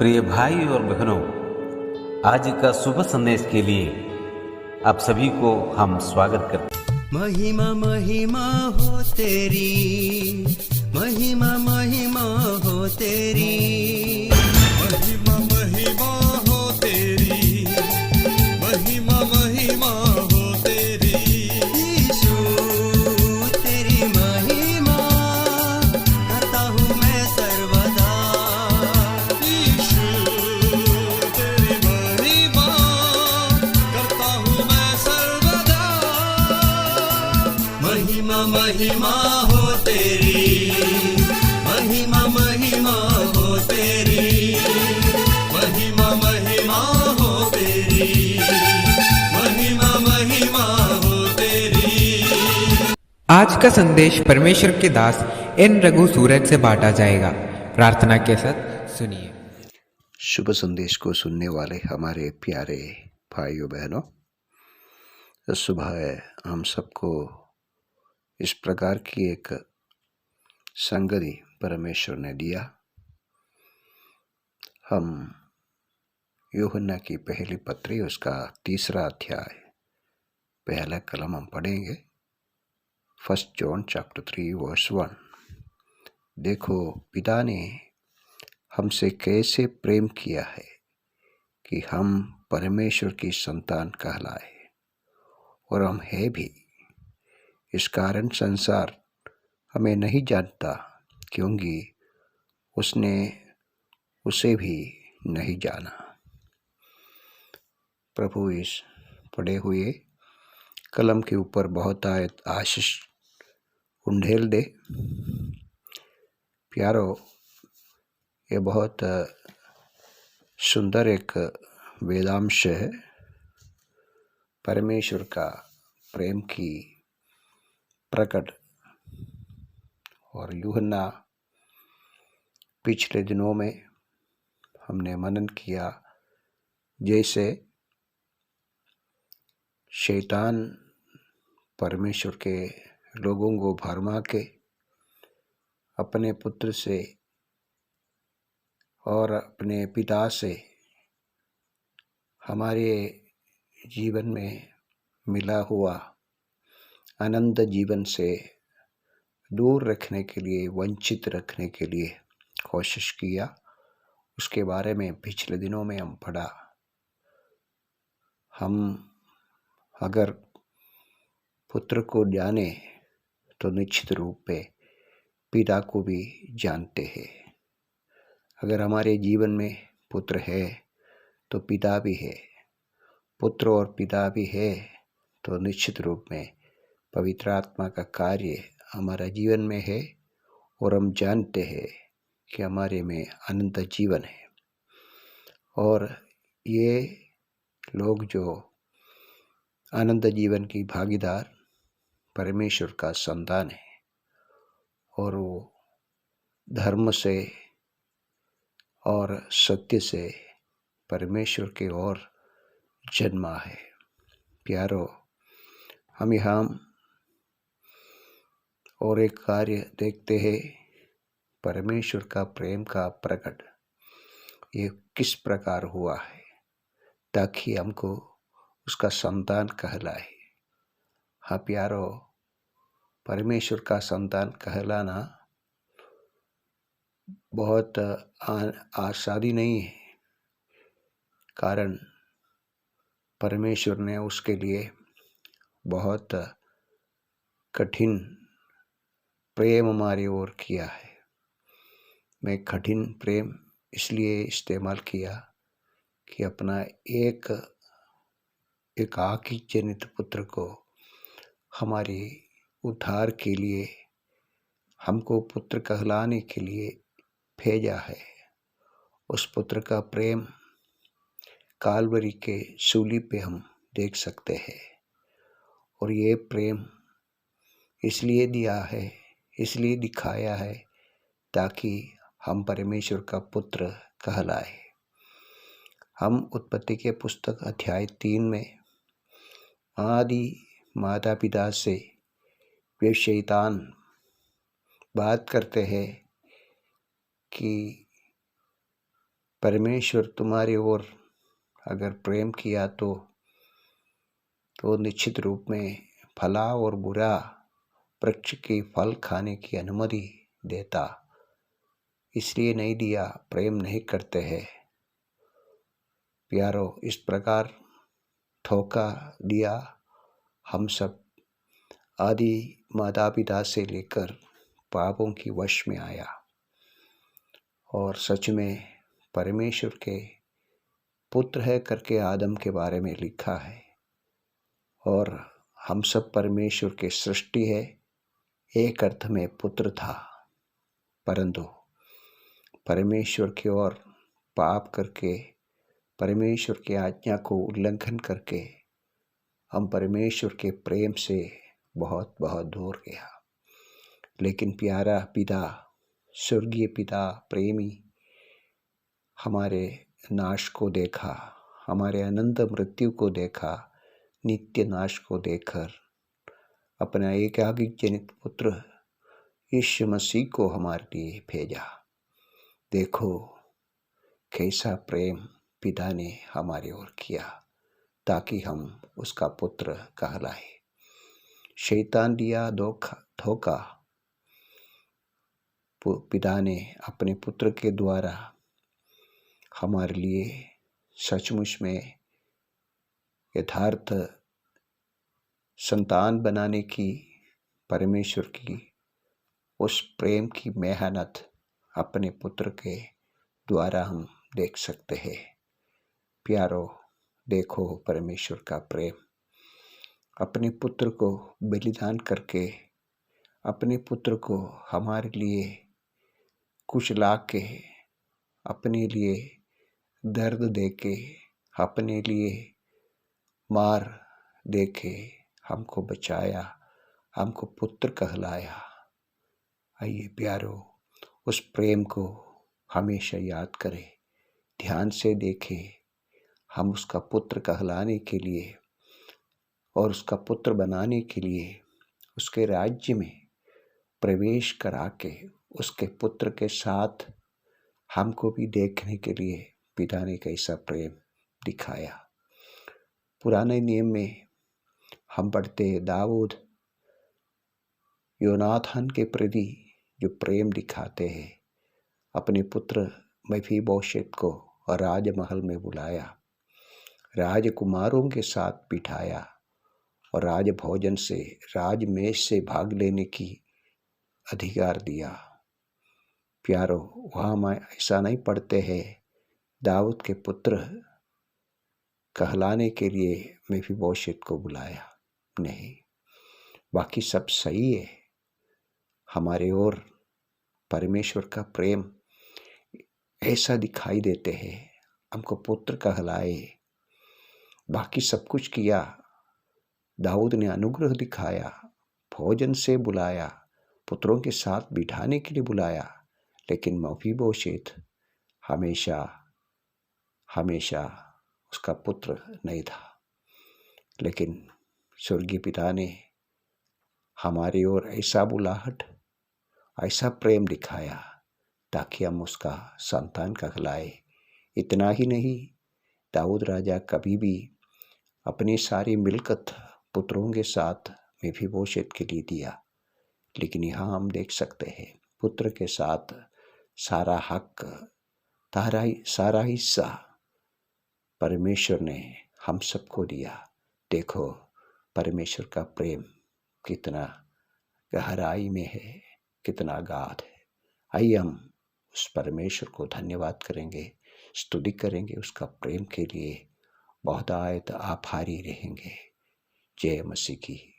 प्रिय भाई और बहनों, आज का शुभ संदेश के लिए आप सभी को हम स्वागत करते हैं। महिमा महिमा हो तेरी, महिमा महिमा हो तेरी, महिमा महिमा हो तेरी, महिमा महिमा हो तेरी। यीशु तेरी महिमा करता हूँ मैं सर्वदा। यीशु तेरी महिमा करता हूँ मैं सर्वदा। महिमा महिमा हो तेरी, महिमा महिमा हो तेरी, महिमा महिमा हो तेरी, महिमा महिमा हो तेरी। आज का संदेश परमेश्वर के दास एन रघु सूरज से बांटा जाएगा। प्रार्थना के साथ सुनिए। शुभ संदेश को सुनने वाले हमारे प्यारे भाइयों बहनों, सुबह हम सबको इस प्रकार की एक संगति परमेश्वर ने दिया। हम यूहन्ना की पहली पत्री उसका 3 अध्याय पहला कलम हम पढ़ेंगे। 1 जॉन चैप्टर 3 वर्स 1। देखो, पिता ने हमसे कैसे प्रेम किया है कि हम परमेश्वर की संतान कहलाए, और हम है भी। इस कारण संसार हमें नहीं जानता, क्योंकि उसने उसे भी नहीं जाना। प्रभु इस पढ़े हुए कलम के ऊपर बहुत आशीष उंडेल दे। प्यारो, ये बहुत सुंदर एक वेदांश है। परमेश्वर का प्रेम की प्रकट। और यूहन्ना पिछले दिनों में हमने मनन किया, जैसे शैतान परमेश्वर के लोगों को भरमा के अपने पुत्र से और अपने पिता से हमारे जीवन में मिला हुआ आनंद जीवन से दूर रखने के लिए, वंचित रखने के लिए कोशिश किया। उसके बारे में पिछले दिनों में हम पढ़ा। हम अगर पुत्र को जाने तो निश्चित रूप में पिता को भी जानते हैं। अगर हमारे जीवन में पुत्र है तो पिता भी है। पुत्र और पिता भी है तो निश्चित रूप में पवित्र आत्मा का कार्य हमारा जीवन में है, और हम जानते हैं कि हमारे में अनंत जीवन है। और ये लोग जो अनंत जीवन की भागीदार परमेश्वर का संतान है, और वो धर्म से और सत्य से परमेश्वर के ओर जन्मा है। प्यारो, हम यहाँ और एक कार्य देखते हैं, परमेश्वर का प्रेम का प्रकट ये किस प्रकार हुआ है, ताकि हमको उसका संतान कहलाए। हाँ प्यारो, परमेश्वर का संतान कहलाना बहुत आसानी नहीं है, कारण परमेश्वर ने उसके लिए बहुत कठिन प्रेम हमारी ओर किया है। मैं कठिन प्रेम इसलिए इस्तेमाल किया कि अपना एक आखिरी जनित पुत्र को हमारी उद्धार के लिए, हमको पुत्र कहलाने के लिए भेजा है। उस पुत्र का प्रेम कालवरी के सूली पे हम देख सकते हैं। और ये प्रेम इसलिए दिया है, इसलिए दिखाया है, ताकि हम परमेश्वर का पुत्र कहलाए। हम उत्पत्ति के पुस्तक अध्याय 3 में आदि माता पिता से वे शैतान बात करते हैं कि परमेश्वर तुम्हारी ओर अगर प्रेम किया तो निश्चित रूप में भला और बुरा वृक्ष के फल खाने की अनुमति देता। इसलिए नहीं दिया, प्रेम नहीं करते हैं। प्यारो, इस प्रकार धोखा दिया हम सब आदि माता पिता से लेकर पापों की वश में आया। और सच में परमेश्वर के पुत्र है करके आदम के बारे में लिखा है, और हम सब परमेश्वर के सृष्टि है, एक अर्थ में पुत्र था। परंतु परमेश्वर की ओर पाप करके, परमेश्वर की आज्ञा को उल्लंघन करके हम परमेश्वर के प्रेम से बहुत बहुत दूर गया। लेकिन प्यारा पिता, स्वर्गीय पिता प्रेमी हमारे नाश को देखा, हमारे अनंत मृत्यु को देखा, नित्य नाश को देखकर अपना एकाकी जनित पुत्र यीशु मसीह को हमारे लिए भेजा। देखो कैसा प्रेम पिता ने हमारी ओर किया ताकि हम उसका पुत्र कहलाए। शैतान दिया धोखा, पिता ने अपने पुत्र के द्वारा हमारे लिए सचमुच में यथार्थ संतान बनाने की परमेश्वर की उस प्रेम की मेहनत अपने पुत्र के द्वारा हम देख सकते हैं। प्यारो, देखो परमेश्वर का प्रेम, अपने पुत्र को बलिदान करके, अपने पुत्र को हमारे लिए कुचला के, अपने लिए दर्द देके, अपने लिए मार देके हमको बचाया, हमको पुत्र कहलाया। आइए प्यारो, उस प्रेम को हमेशा याद करें, ध्यान से देखें। हम उसका पुत्र कहलाने के लिए और उसका पुत्र बनाने के लिए उसके राज्य में प्रवेश करा के उसके पुत्र के साथ हमको भी देखने के लिए पिता ने कैसा प्रेम दिखाया। पुराने नियम में हम पढ़ते हैं दाऊद योनाथन के प्रति जो प्रेम दिखाते हैं, अपने पुत्र मफीबोशेत को राजमहल में बुलाया, राजकुमारों के साथ बिठाया और राज भोजन से, राजमेज से भाग लेने की अधिकार दिया। प्यारो, वहाँ हम ऐसा नहीं पढ़ते हैं दाऊद के पुत्र कहलाने के लिए मफीबोशेत को बुलाया, नहीं, बाकी सब सही है। हमारे ओर परमेश्वर का प्रेम ऐसा दिखाई देते हैं, हमको पुत्र कहलाए, बाकी सब कुछ किया। दाऊद ने अनुग्रह दिखाया, भोजन से बुलाया, पुत्रों के साथ बिठाने के लिए बुलाया, लेकिन मफीबोशेत हमेशा हमेशा उसका पुत्र नहीं था। लेकिन स्वर्गीय पिता ने हमारी ओर ऐसा बुलाहट, ऐसा प्रेम दिखाया ताकि हम उसका संतान कहलाए। इतना ही नहीं, दाऊद राजा कभी भी अपनी सारी मिल्कत पुत्रों के साथ मफीबोशेत के लिए दिया, लेकिन यहाँ हम देख सकते हैं पुत्र के साथ सारा हक, सारा हिस्सा परमेश्वर ने हम सबको दिया। देखो परमेश्वर का प्रेम कितना गहराई में है, कितना गाढ़ है। आइए हम उस परमेश्वर को धन्यवाद करेंगे, स्तुति करेंगे उसका प्रेम के लिए, बहुत आभारी रहेंगे। जय मसीह की।